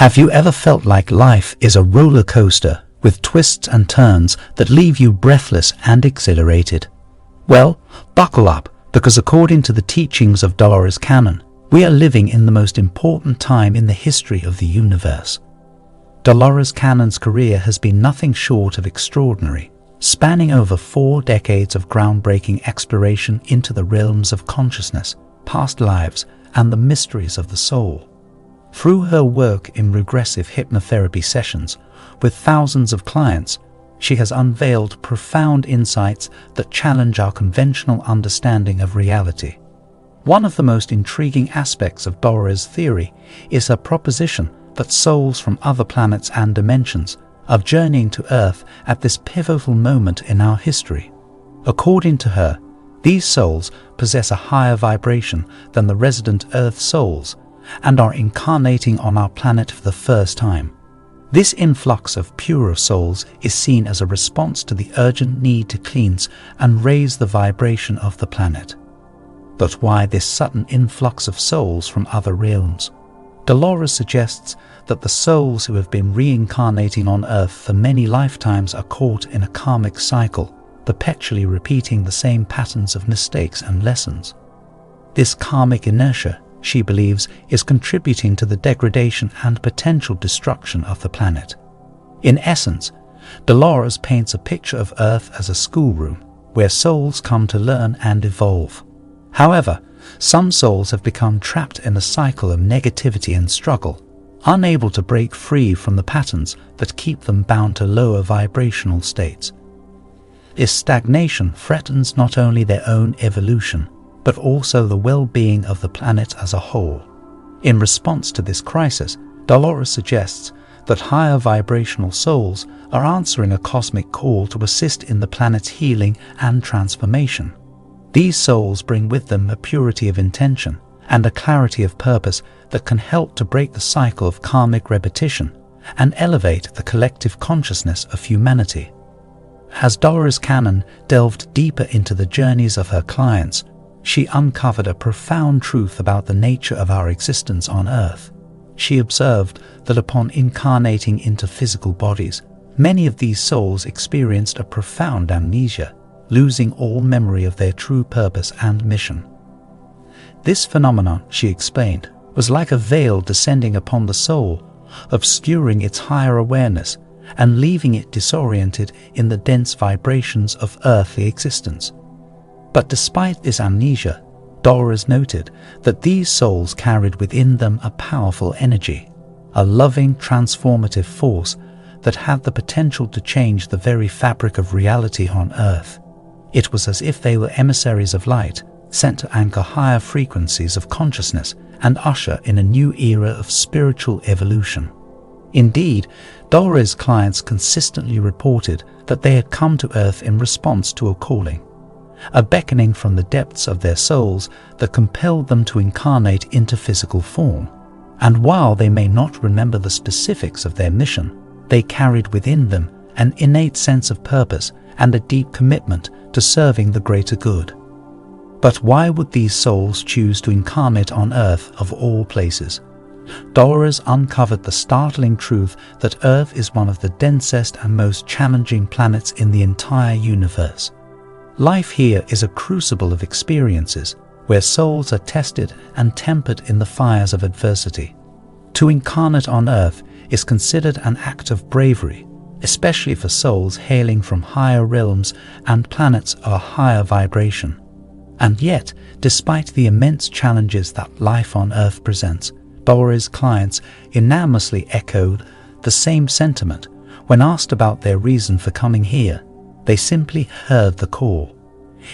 Have you ever felt like life is a roller coaster with twists and turns that leave you breathless and exhilarated? Well, buckle up, because according to the teachings of Dolores Cannon, we are living in the most important time in the history of the universe. Dolores Cannon's career has been nothing short of extraordinary, spanning over 4 decades of groundbreaking exploration into the realms of consciousness, past lives, and the mysteries of the soul. Through her work in regressive hypnotherapy sessions with thousands of clients, she has unveiled profound insights that challenge our conventional understanding of reality. One of the most intriguing aspects of Dolores' theory is her proposition that souls from other planets and dimensions are journeying to Earth at this pivotal moment in our history. According to her, these souls possess a higher vibration than the resident Earth souls and are incarnating on our planet for the first time. This influx of purer souls is seen as a response to the urgent need to cleanse and raise the vibration of the planet. But why this sudden influx of souls from other realms? Dolores suggests that the souls who have been reincarnating on Earth for many lifetimes are caught in a karmic cycle, perpetually repeating the same patterns of mistakes and lessons. This karmic inertia, she believes, is contributing to the degradation and potential destruction of the planet. In essence, Dolores paints a picture of Earth as a schoolroom where souls come to learn and evolve. However, some souls have become trapped in a cycle of negativity and struggle, unable to break free from the patterns that keep them bound to lower vibrational states. This stagnation threatens not only their own evolution, but also the well-being of the planet as a whole. In response to this crisis, Dolores suggests that higher vibrational souls are answering a cosmic call to assist in the planet's healing and transformation. These souls bring with them a purity of intention and a clarity of purpose that can help to break the cycle of karmic repetition and elevate the collective consciousness of humanity. As Dolores Cannon delved deeper into the journeys of her clients, she uncovered a profound truth about the nature of our existence on Earth. She observed that upon incarnating into physical bodies, many of these souls experienced a profound amnesia, losing all memory of their true purpose and mission. This phenomenon, she explained, was like a veil descending upon the soul, obscuring its higher awareness and leaving it disoriented in the dense vibrations of earthly existence. But despite this amnesia, Dolores noted that these souls carried within them a powerful energy, a loving, transformative force that had the potential to change the very fabric of reality on Earth. It was as if they were emissaries of light, sent to anchor higher frequencies of consciousness and usher in a new era of spiritual evolution. Indeed, Dolores' clients consistently reported that they had come to Earth in response to a calling, a beckoning from the depths of their souls that compelled them to incarnate into physical form. And while they may not remember the specifics of their mission, they carried within them an innate sense of purpose and a deep commitment to serving the greater good. But why would these souls choose to incarnate on Earth of all places? Dolores uncovered the startling truth that Earth is one of the densest and most challenging planets in the entire universe. Life here is a crucible of experiences where souls are tested and tempered in the fires of adversity. To incarnate on Earth is considered an act of bravery, especially for souls hailing from higher realms and planets of a higher vibration. And yet, despite the immense challenges that life on Earth presents, Dolores' clients unanimously echoed the same sentiment. When asked about their reason for coming here, they simply heard the call.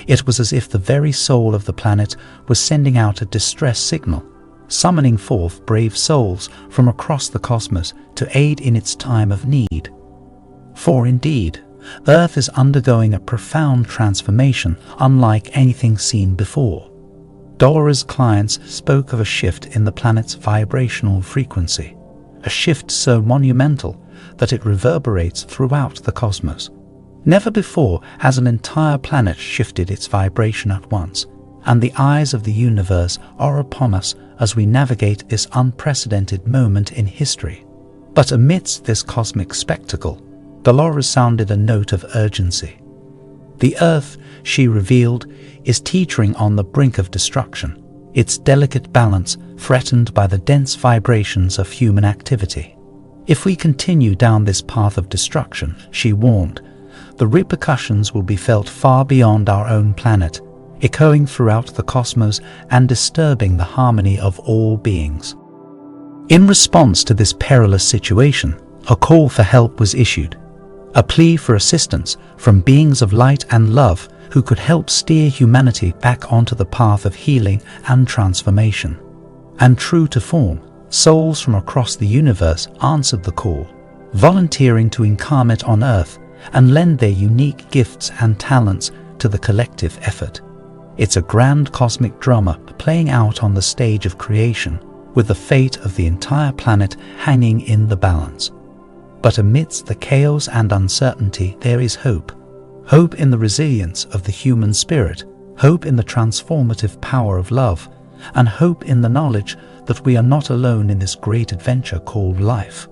It was as if the very soul of the planet was sending out a distress signal, summoning forth brave souls from across the cosmos to aid in its time of need. For indeed, Earth is undergoing a profound transformation unlike anything seen before. Dolores' clients spoke of a shift in the planet's vibrational frequency, a shift so monumental that it reverberates throughout the cosmos. Never before has an entire planet shifted its vibration at once, and the eyes of the universe are upon us as we navigate this unprecedented moment in history. But amidst this cosmic spectacle, Dolores sounded a note of urgency. The Earth, she revealed, is teetering on the brink of destruction, its delicate balance threatened by the dense vibrations of human activity. If we continue down this path of destruction, she warned, the repercussions will be felt far beyond our own planet, echoing throughout the cosmos and disturbing the harmony of all beings. In response to this perilous situation, a call for help was issued, a plea for assistance from beings of light and love who could help steer humanity back onto the path of healing and transformation. And true to form, souls from across the universe answered the call, volunteering to incarnate on Earth and lend their unique gifts and talents to the collective effort. It's a grand cosmic drama playing out on the stage of creation, with the fate of the entire planet hanging in the balance. But amidst the chaos and uncertainty, there is hope. Hope in the resilience of the human spirit, hope in the transformative power of love, and hope in the knowledge that we are not alone in this great adventure called life.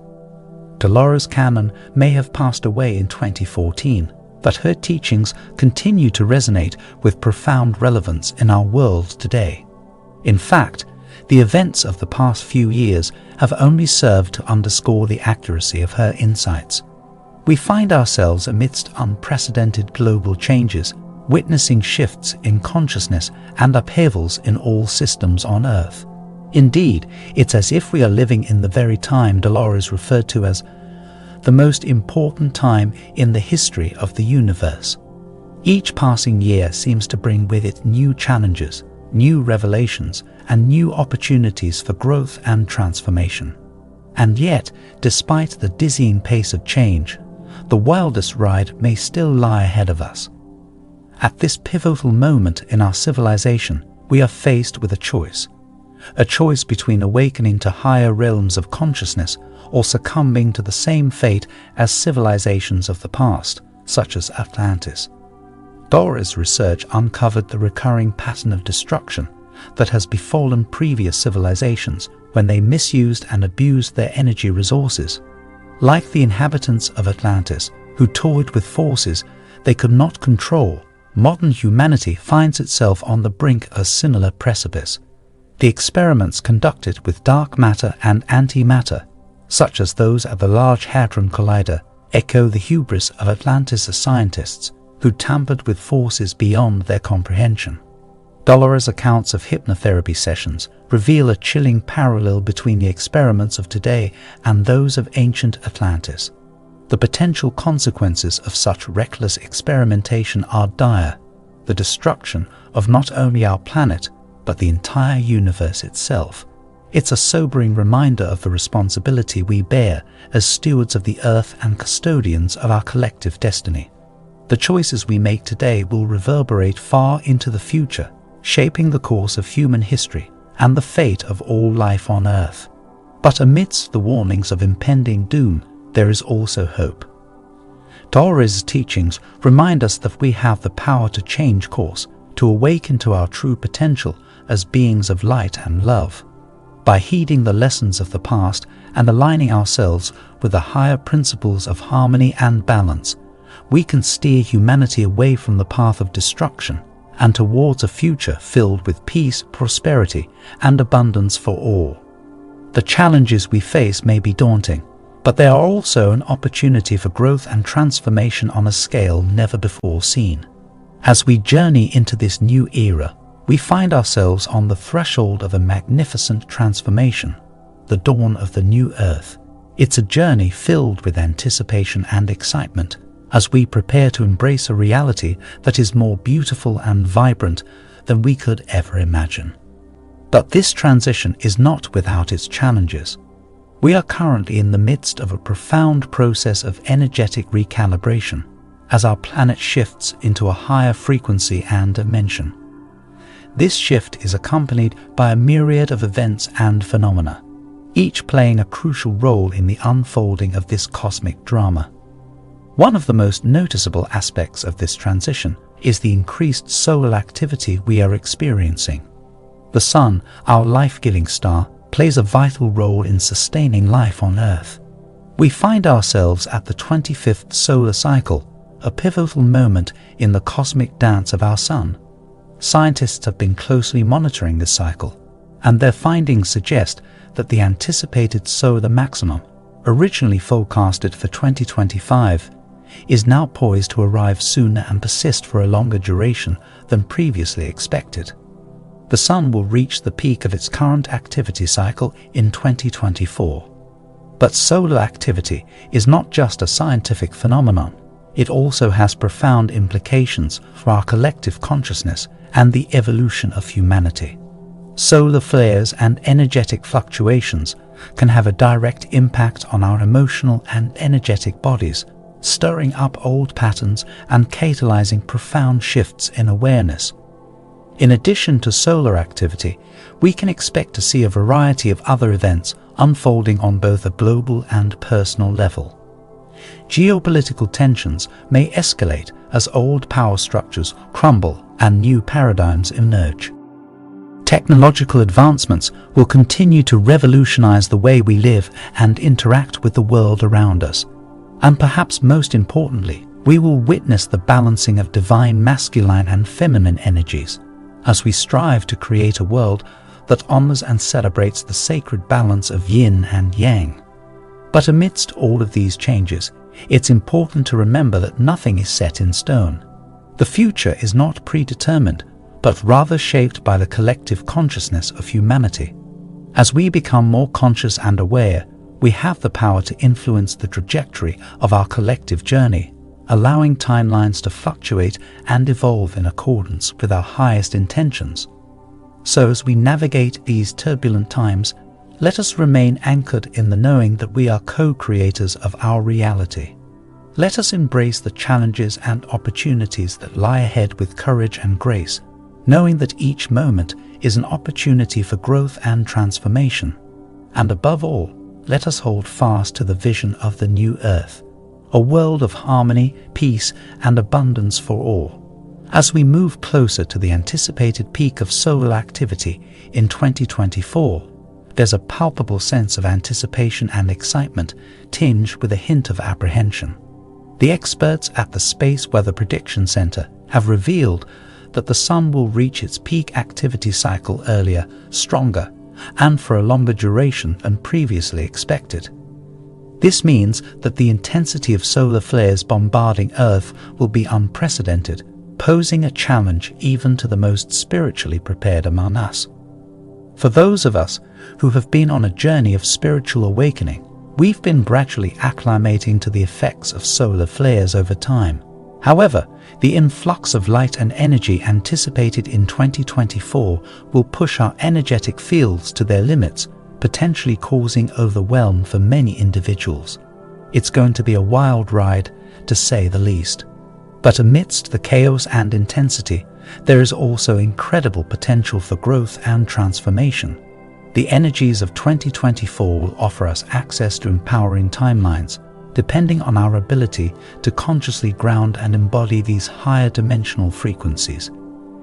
Dolores Cannon may have passed away in 2014, but her teachings continue to resonate with profound relevance in our world today. In fact, the events of the past few years have only served to underscore the accuracy of her insights. We find ourselves amidst unprecedented global changes, witnessing shifts in consciousness and upheavals in all systems on Earth. Indeed, it's as if we are living in the very time Dolores referred to as the most important time in the history of the universe. Each passing year seems to bring with it new challenges, new revelations, and new opportunities for growth and transformation. And yet, despite the dizzying pace of change, the wildest ride may still lie ahead of us. At this pivotal moment in our civilization, we are faced with a choice between awakening to higher realms of consciousness or succumbing to the same fate as civilizations of the past, such as Atlantis. Dolores' research uncovered the recurring pattern of destruction that has befallen previous civilizations when they misused and abused their energy resources. Like the inhabitants of Atlantis, who toyed with forces they could not control, modern humanity finds itself on the brink of a similar precipice. The experiments conducted with dark matter and antimatter, such as those at the Large Hadron Collider, echo the hubris of Atlantis' scientists who tampered with forces beyond their comprehension. Dolores' accounts of hypnotherapy sessions reveal a chilling parallel between the experiments of today and those of ancient Atlantis. The potential consequences of such reckless experimentation are dire, the destruction of not only our planet, but the entire universe itself. It's a sobering reminder of the responsibility we bear as stewards of the Earth and custodians of our collective destiny. The choices we make today will reverberate far into the future, shaping the course of human history and the fate of all life on Earth. But amidst the warnings of impending doom, there is also hope. Dolores' teachings remind us that we have the power to change course, to awaken to our true potential as beings of light and love. By heeding the lessons of the past and aligning ourselves with the higher principles of harmony and balance, we can steer humanity away from the path of destruction and towards a future filled with peace, prosperity, and abundance for all. The challenges we face may be daunting, but they are also an opportunity for growth and transformation on a scale never before seen. As we journey into this new era, we find ourselves on the threshold of a magnificent transformation, the dawn of the new Earth. It's a journey filled with anticipation and excitement as we prepare to embrace a reality that is more beautiful and vibrant than we could ever imagine. But this transition is not without its challenges. We are currently in the midst of a profound process of energetic recalibration as our planet shifts into a higher frequency and dimension. This shift is accompanied by a myriad of events and phenomena, each playing a crucial role in the unfolding of this cosmic drama. One of the most noticeable aspects of this transition is the increased solar activity we are experiencing. The Sun, our life-giving star, plays a vital role in sustaining life on Earth. We find ourselves at the 25th solar cycle, a pivotal moment in the cosmic dance of our Sun. Scientists have been closely monitoring this cycle, and their findings suggest that the anticipated solar maximum, originally forecasted for 2025, is now poised to arrive sooner and persist for a longer duration than previously expected. The Sun will reach the peak of its current activity cycle in 2024. But solar activity is not just a scientific phenomenon. It also has profound implications for our collective consciousness and the evolution of humanity. Solar flares and energetic fluctuations can have a direct impact on our emotional and energetic bodies, stirring up old patterns and catalyzing profound shifts in awareness. In addition to solar activity, we can expect to see a variety of other events unfolding on both a global and personal level. Geopolitical tensions may escalate as old power structures crumble and new paradigms emerge. Technological advancements will continue to revolutionize the way we live and interact with the world around us. And perhaps most importantly, we will witness the balancing of divine masculine and feminine energies as we strive to create a world that honors and celebrates the sacred balance of yin and yang. But amidst all of these changes, it's important to remember that nothing is set in stone. The future is not predetermined, but rather shaped by the collective consciousness of humanity. As we become more conscious and aware, we have the power to influence the trajectory of our collective journey, allowing timelines to fluctuate and evolve in accordance with our highest intentions. So as we navigate these turbulent times, let us remain anchored in the knowing that we are co-creators of our reality. Let us embrace the challenges and opportunities that lie ahead with courage and grace, knowing that each moment is an opportunity for growth and transformation. And above all, let us hold fast to the vision of the new earth, a world of harmony, peace, and abundance for all. As we move closer to the anticipated peak of solar activity in 2024, there's a palpable sense of anticipation and excitement tinged with a hint of apprehension. The experts at the Space Weather Prediction Center have revealed that the Sun will reach its peak activity cycle earlier, stronger, and for a longer duration than previously expected. This means that the intensity of solar flares bombarding Earth will be unprecedented, posing a challenge even to the most spiritually prepared among us. For those of us who have been on a journey of spiritual awakening, we've been gradually acclimating to the effects of solar flares over time. However, the influx of light and energy anticipated in 2024 will push our energetic fields to their limits, potentially causing overwhelm for many individuals. It's going to be a wild ride, to say the least. But amidst the chaos and intensity, there is also incredible potential for growth and transformation. The energies of 2024 will offer us access to empowering timelines, depending on our ability to consciously ground and embody these higher dimensional frequencies.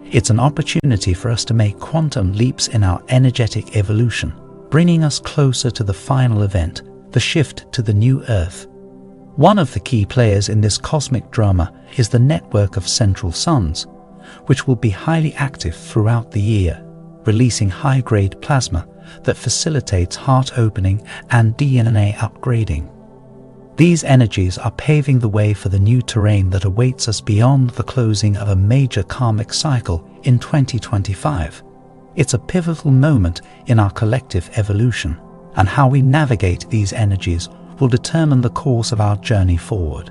It's an opportunity for us to make quantum leaps in our energetic evolution, bringing us closer to the final event, the shift to the new Earth. One of the key players in this cosmic drama is the network of central suns, which will be highly active throughout the year, releasing high-grade plasma that facilitates heart opening and DNA upgrading. These energies are paving the way for the new terrain that awaits us beyond the closing of a major karmic cycle in 2025. It's a pivotal moment in our collective evolution, and how we navigate these energies will determine the course of our journey forward.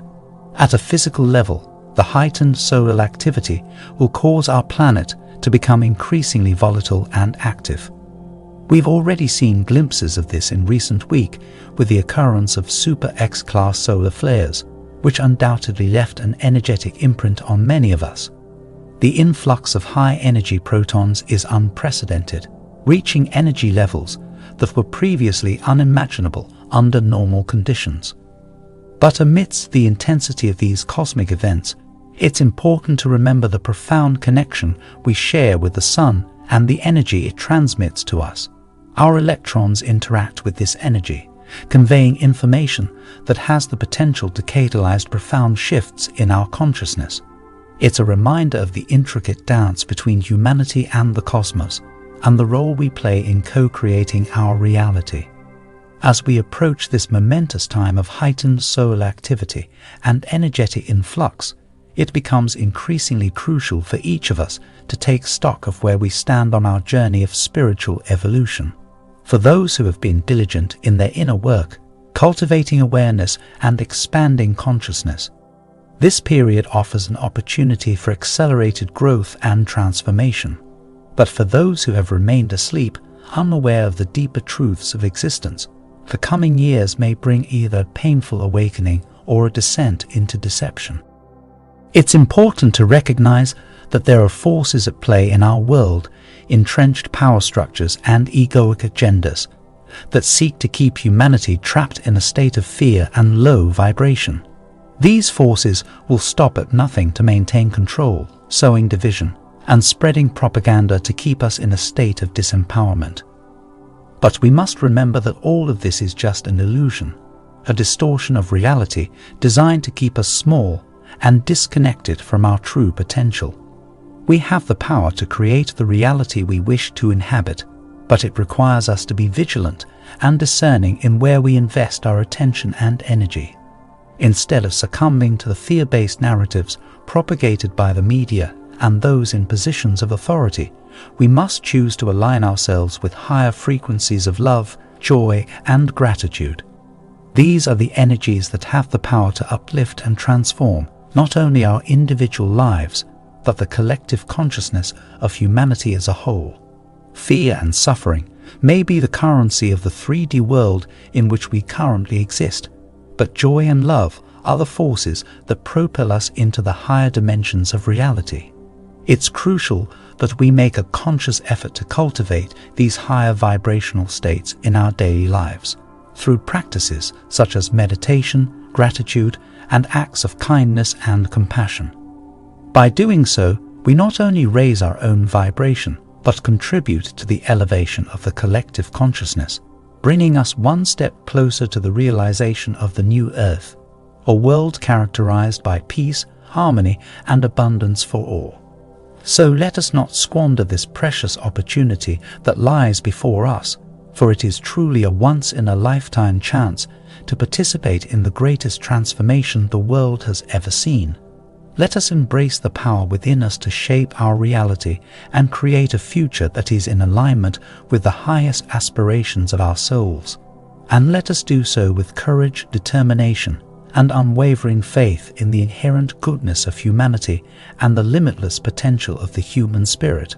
At a physical level, the heightened solar activity will cause our planet to become increasingly volatile and active. We've already seen glimpses of this in recent weeks with the occurrence of Super X-class solar flares, which undoubtedly left an energetic imprint on many of us. The influx of high-energy protons is unprecedented, reaching energy levels that were previously unimaginable under normal conditions. But amidst the intensity of these cosmic events, it's important to remember the profound connection we share with the Sun and the energy it transmits to us. Our electrons interact with this energy, conveying information that has the potential to catalyze profound shifts in our consciousness. It's a reminder of the intricate dance between humanity and the cosmos, and the role we play in co-creating our reality. As we approach this momentous time of heightened solar activity and energetic influx, it becomes increasingly crucial for each of us to take stock of where we stand on our journey of spiritual evolution. For those who have been diligent in their inner work, cultivating awareness and expanding consciousness, this period offers an opportunity for accelerated growth and transformation. But for those who have remained asleep, unaware of the deeper truths of existence, the coming years may bring either a painful awakening or a descent into deception. It's important to recognize that there are forces at play in our world, entrenched power structures and egoic agendas, that seek to keep humanity trapped in a state of fear and low vibration. These forces will stop at nothing to maintain control, sowing division, and spreading propaganda to keep us in a state of disempowerment. But we must remember that all of this is just an illusion, a distortion of reality designed to keep us small and disconnected from our true potential. We have the power to create the reality we wish to inhabit, but it requires us to be vigilant and discerning in where we invest our attention and energy. Instead of succumbing to the fear-based narratives propagated by the media and those in positions of authority, we must choose to align ourselves with higher frequencies of love, joy, and gratitude. These are the energies that have the power to uplift and transform not only our individual lives, but the collective consciousness of humanity as a whole. Fear and suffering may be the currency of the 3D world in which we currently exist, but joy and love are the forces that propel us into the higher dimensions of reality. It's crucial that we make a conscious effort to cultivate these higher vibrational states in our daily lives, through practices such as meditation, gratitude, and acts of kindness and compassion. By doing so, we not only raise our own vibration, but contribute to the elevation of the collective consciousness, bringing us one step closer to the realization of the new earth, a world characterized by peace, harmony, and abundance for all. So let us not squander this precious opportunity that lies before us, for it is truly a once-in-a-lifetime chance to participate in the greatest transformation the world has ever seen. Let us embrace the power within us to shape our reality and create a future that is in alignment with the highest aspirations of our souls. And let us do so with courage, determination, and unwavering faith in the inherent goodness of humanity and the limitless potential of the human spirit.